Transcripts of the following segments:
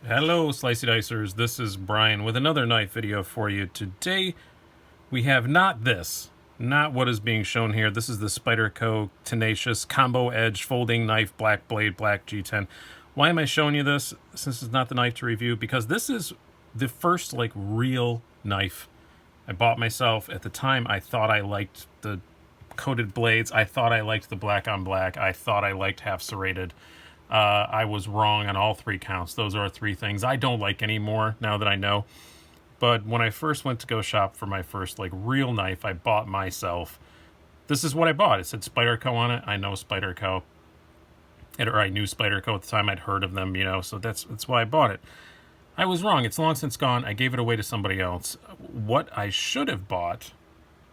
Hello, Slicey Dicers. This is Brian with another knife video for you. Today, we have not what is being shown here. This is the Spyderco Tenacious Combo Edge Folding Knife Black Blade Black G10. Why am I showing you this, since it's not the knife to review? Because this is the first, real knife I bought myself. At the time, I thought I liked the coated blades. I thought I liked the black on black. I thought I liked half serrated. I was wrong on all three counts. Those are three things I don't like anymore now that I know. But when I first went to go shop for my first real knife I bought myself, this is what I bought. It said Spyderco on it. I know Spyderco, or I knew Spyderco at the time. I'd heard of them, so that's why I bought it. I was wrong. It's long since gone. I gave it away to somebody else. What I should have bought,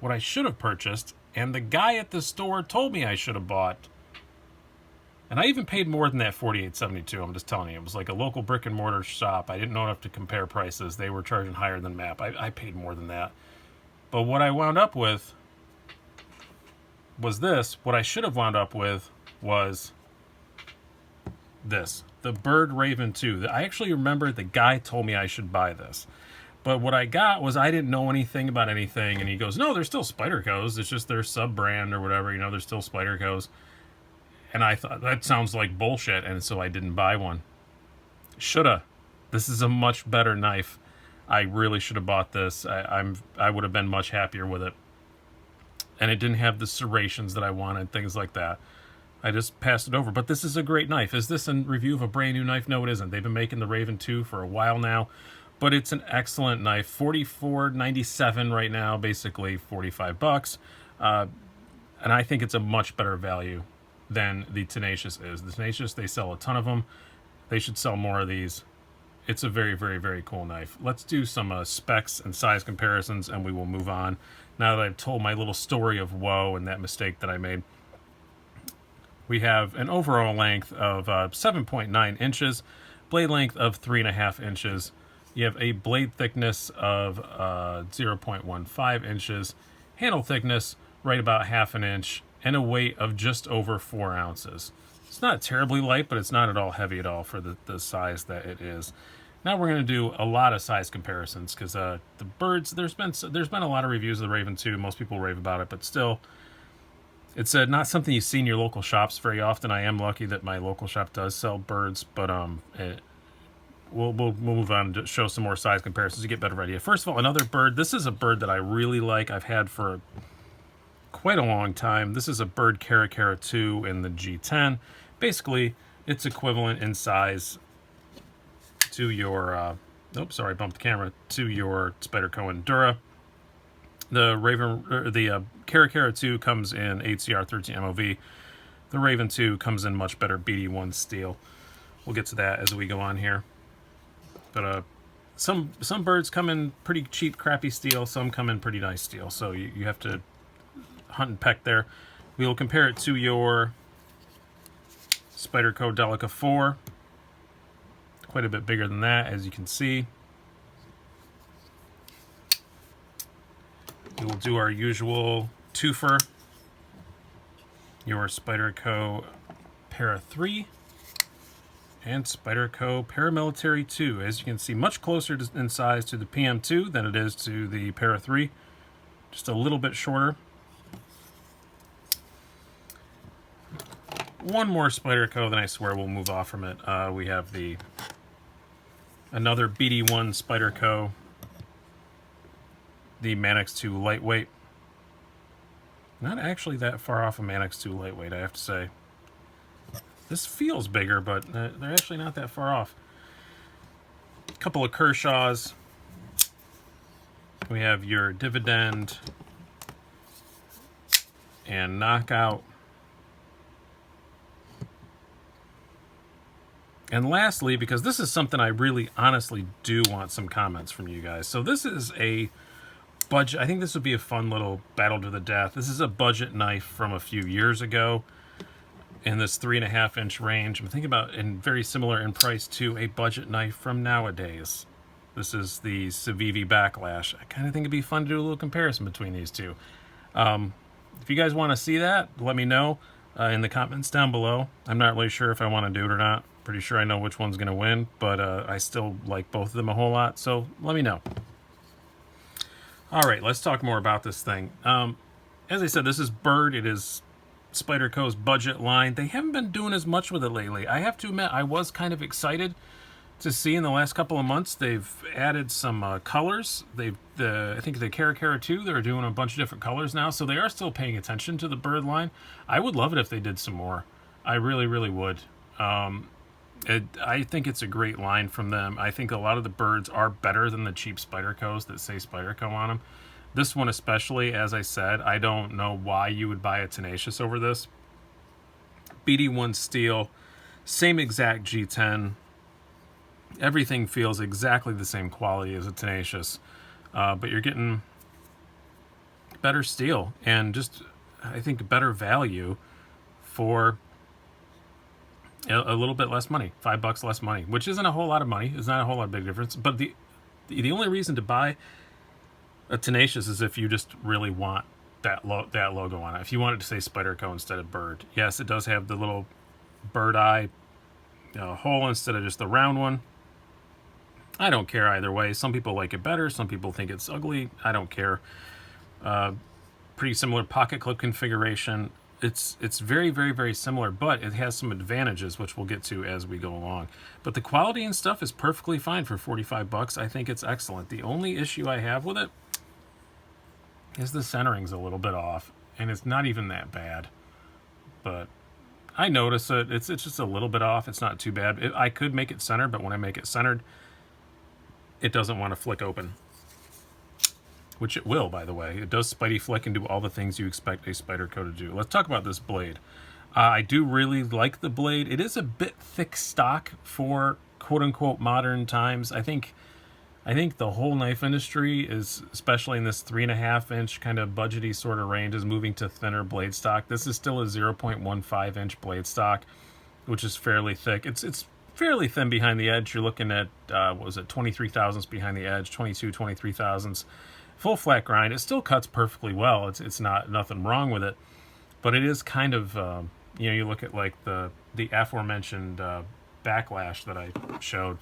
what I should have purchased, and the guy at the store told me I should have bought. And I even paid more than that $48.72. I'm just telling you. It was like a local brick and mortar shop. I didn't know enough to compare prices. They were charging higher than MAP. I paid more than that. But what I wound up with was this. What I should have wound up with was this. The Byrd Raven 2. I actually remember the guy told me I should buy this. But what I got was I didn't know anything about anything. And he goes, no, they're still Spydercos. It's just their sub-brand or whatever. They're still Spydercos. And I thought, that sounds like bullshit, and so I didn't buy one. Shoulda. This is a much better knife. I really should have bought this. I would have been much happier with it. And it didn't have the serrations that I wanted, things like that. I just passed it over. But this is a great knife. Is this a review of a brand new knife? No, it isn't. They've been making the Raven 2 for a while now. But it's an excellent knife. $44.97 right now, basically $45. And I think it's a much better value than the Tenacious is. The Tenacious, they sell a ton of them. They should sell more of these. It's a very, very, very cool knife. Let's do some specs and size comparisons, and we will move on. Now that I've told my little story of woe and that mistake that I made, we have an overall length of 7.9 inches, blade length of 3.5 inches. You have a blade thickness of 0.15 inches, handle thickness right about half an inch, and a weight of just over 4 ounces. It's not terribly light, but it's not at all heavy at all for the size that it is. Now we're going to do a lot of size comparisons, because the Byrds, there's been a lot of reviews of the Raven 2. Most people rave about it, but still, it's not something you see in your local shops very often. I am lucky that my local shop does sell Byrds, but we'll move on to show some more size comparisons to get better idea. First of all, another Byrd. This is a Byrd that I really like. I've had for quite a long time. This is a Byrd Cara 2 in the G10. Basically, it's equivalent in size to your oops, sorry, I bumped the camera, to your Spyderco Endura. The Cara 2 comes in HCR 13 MOV. The Raven 2 comes in much better BD1 steel. We'll get to that as we go on here. But some Byrds come in pretty cheap, crappy steel. Some come in pretty nice steel. So you have to hunt and peck there. We will compare it to your Spyderco Delica 4. Quite a bit bigger than that, as you can see. We will do our usual twofer. Your Spyderco Para 3 and Spyderco Paramilitary 2. As you can see, much closer in size to the PM2 than it is to the Para 3. Just a little bit shorter. One more Spyderco, then I swear we'll move off from it. We have another BD1 Spyderco, the Manix 2 Lightweight. Not actually that far off a Manix 2 Lightweight, I have to say. This feels bigger, but they're actually not that far off. A couple of Kershaws. We have your Dividend and Knockout. And lastly, because this is something I really honestly do want some comments from you guys. So this is a budget. I think this would be a fun little battle to the death. This is a budget knife from a few years ago in this 3.5 inch range. I'm thinking about, and very similar in price to a budget knife from nowadays. This is the Civivi Backlash. I kind of think it'd be fun to do a little comparison between these two. If you guys want to see that, let me know in the comments down below. I'm not really sure if I want to do it or not. Pretty sure I know which one's going to win, but I still like both of them a whole lot, so let me know. All right, let's talk more about this thing. As I said, this is Byrd. It is Spyderco's budget line. They haven't been doing as much with it lately. I have to admit, I was kind of excited to see in the last couple of months they've added some colors. I think the Cara too, they're doing a bunch of different colors now, so they are still paying attention to the Byrd line. I would love it if they did some more. I really, really would. I think it's a great line from them. I think a lot of the Byrds are better than the cheap Spydercos that say Spyderco on them. This one especially, as I said, I don't know why you would buy a Tenacious over this. BD1 steel, same exact G10. Everything feels exactly the same quality as a Tenacious, but you're getting better steel and just, I think, better value for a little bit less money, $5 less money, which isn't a whole lot of money. It's not a whole lot of big difference. But the only reason to buy a Tenacious is if you just really want that logo on it. If you wanted to say Spyderco instead of Byrd. Yes, it does have the little bird eye hole instead of just the round one. I don't care either way. Some people like it better. Some people think it's ugly. I don't care. Pretty similar pocket clip configuration. It's very, very, very similar, but it has some advantages, which we'll get to as we go along. But the quality and stuff is perfectly fine for $45. I think it's excellent. The only issue I have with it is the centering's a little bit off, and it's not even that bad. But I notice it. It's just a little bit off. It's not too bad. I could make it centered, but when I make it centered, it doesn't want to flick open. Which it will, by the way. It does Spidey flick and do all the things you expect a Spyderco to do. Let's talk about this blade. I do really like the blade. It is a bit thick stock for quote-unquote modern times. I think the whole knife industry is, especially in this 3.5-inch kind of budgety sort of range, is moving to thinner blade stock. This is still a 0.15-inch blade stock, which is fairly thick. It's fairly thin behind the edge. You're looking at, what was it, 23 thousandths behind the edge, 23 thousandths. Full flat grind. It still cuts perfectly well. It's not nothing wrong with it, but it is kind of you look at like the aforementioned backlash that I showed.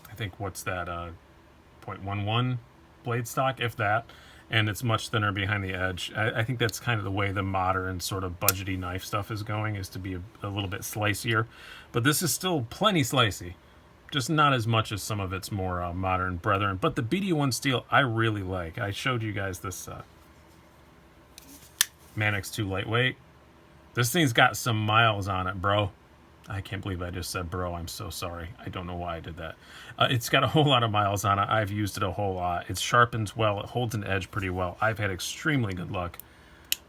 I think what's that 0.11 blade stock, if that, and it's much thinner behind the edge. I think that's kind of the way the modern sort of budgety knife stuff is going, is to be a little bit slicier, but this is still plenty slicey. Just not as much as some of its more modern brethren. But the BD1 steel I really like. I showed you guys this Manix 2 lightweight. This thing's got some miles on it, bro. I can't believe I just said bro. I'm so sorry. I don't know why I did that. It's got a whole lot of miles on it. I've used it a whole lot. It sharpens well. It holds an edge pretty well. I've had extremely good luck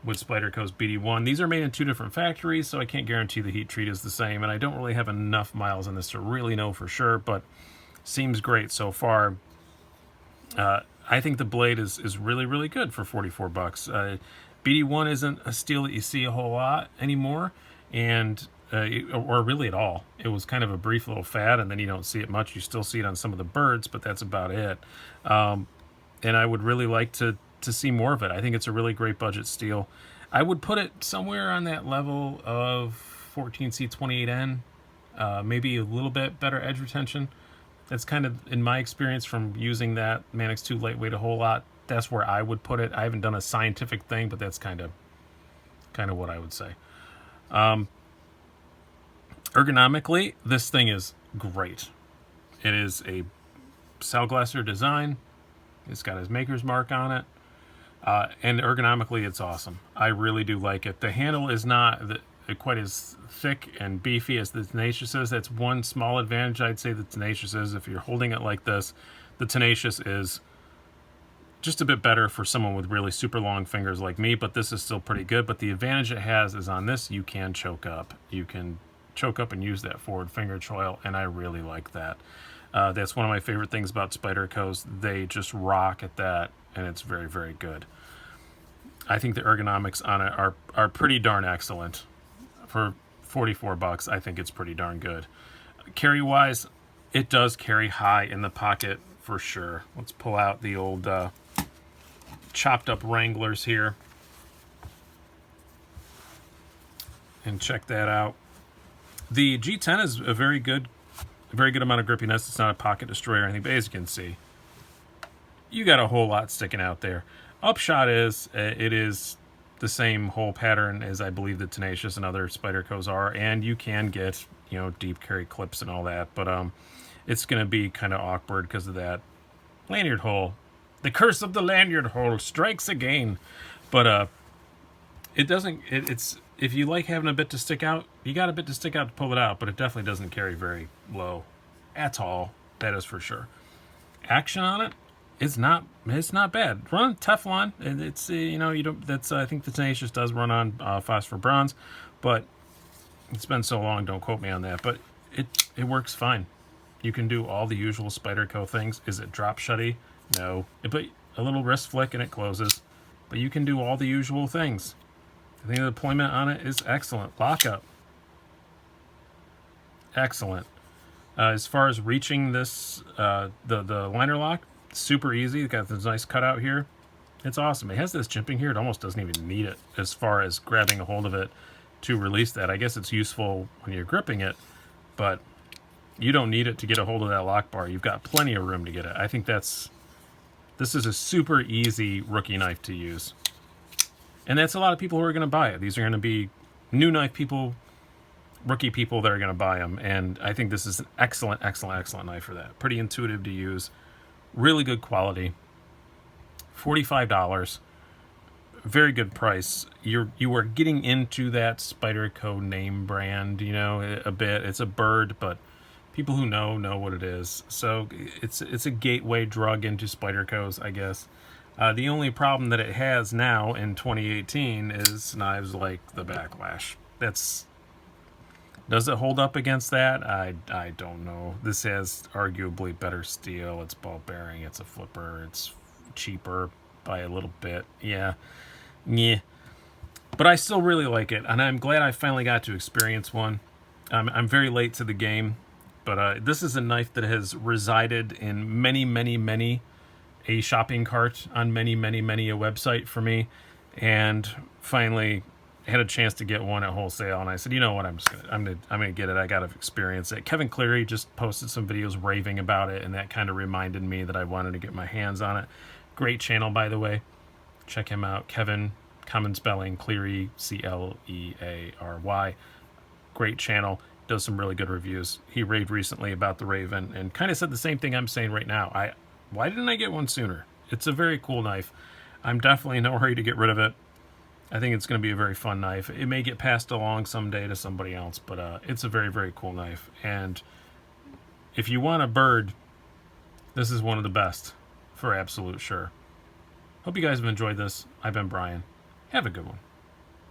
with Spyderco's BD1. These are made in 2 different factories, so I can't guarantee the heat treat is the same, and I don't really have enough miles on this to really know for sure, but seems great so far. I think the blade is really, really good for $44. BD1 isn't a steel that you see a whole lot anymore, and or really at all. It was kind of a brief little fad, and then you don't see it much. You still see it on some of the Byrds, but that's about it. And I would really like to see more of it. I think it's a really great budget steel. I would put it somewhere on that level of 14C28N, maybe a little bit better edge retention. That's kind of, in my experience from using that Manix 2 lightweight a whole lot, that's where I would put it. I haven't done a scientific thing, but that's kind of what I would say. Ergonomically, this thing is great. It is a Salglasser design. It's got his maker's mark on it. And ergonomically, it's awesome. I really do like it. The handle is not quite as thick and beefy as the Tenacious is. That's one small advantage I'd say the Tenacious is. If you're holding it like this, the Tenacious is just a bit better for someone with really super long fingers like me, but this is still pretty good. But the advantage it has is on this, you can choke up. You can choke up and use that forward finger choil, and I really like that. That's one of my favorite things about Spydercos. They just rock at that, and it's very, very good. I think the ergonomics on it are pretty darn excellent. For $44, I think it's pretty darn good. Carry-wise, it does carry high in the pocket for sure. Let's pull out the old chopped up Wranglers here and check that out. The G10 is a very good amount of grippiness. It's not a pocket destroyer or anything, but as you can see, you got a whole lot sticking out there. Upshot is, it is the same hole pattern as I believe the Tenacious and other Spydercos are, and you can get, you know, deep carry clips and all that, but it's going to be kind of awkward because of that lanyard hole. The curse of the lanyard hole strikes again. But it doesn't, it's, if you like having a bit to stick out, you got a bit to stick out to pull it out, but it definitely doesn't carry very low at all. That is for sure. Action on it, it's not bad. Run Teflon, it's you know, you don't, that's I think the Tenacious does run on phosphor bronze, but it's been so long, don't quote me on that, but it works fine. You can do all the usual Spyderco things. Is it drop shutty? No. But a little wrist flick and it closes. But you can do all the usual things. I think the deployment on it is excellent. Lockup. Excellent. As far as reaching this, the liner lock, super easy. It's got this nice cutout here. It's awesome. It has this jimping here. It almost doesn't even need it as far as grabbing a hold of it to release that. I guess it's useful when you're gripping it, but you don't need it to get a hold of that lock bar. You've got plenty of room to get it. I think this is a super easy rookie knife to use. And that's a lot of people who are going to buy it. These are going to be new knife people, rookie people that are going to buy them. And I think this is an excellent, excellent, excellent knife for that. Pretty intuitive to use. Really good quality. $45. Very good price. You are getting into that Spyderco name brand, you know, a bit. It's a Byrd, but people who know what it is. So it's a gateway drug into Spydercos, I guess. The only problem that it has now in 2018 is knives like the Backlash. Does it hold up against that? I don't know. This has arguably better steel. It's ball bearing. It's a flipper. It's cheaper by a little bit. Yeah. But I still really like it, and I'm glad I finally got to experience one. I'm very late to the game. But this is a knife that has resided in many a shopping cart on many a website for me, and finally had a chance to get one at wholesale. And I said, you know what, I'm gonna get it. I gotta experience it. Kevin Cleary just posted some videos raving about it, and that kind of reminded me that I wanted to get my hands on it. Great channel, by the way. Check him out, Kevin. Common spelling, Cleary, Cleary. Great channel. Does some really good reviews. He raved recently about the Raven and kind of said the same thing I'm saying right now. Why didn't I get one sooner? It's a very cool knife. I'm definitely in no hurry to get rid of it. I think it's going to be a very fun knife. It may get passed along someday to somebody else, but it's a very cool knife. And if you want a Byrd, this is one of the best for absolute sure. Hope you guys have enjoyed this. I've been Brian. Have a good one.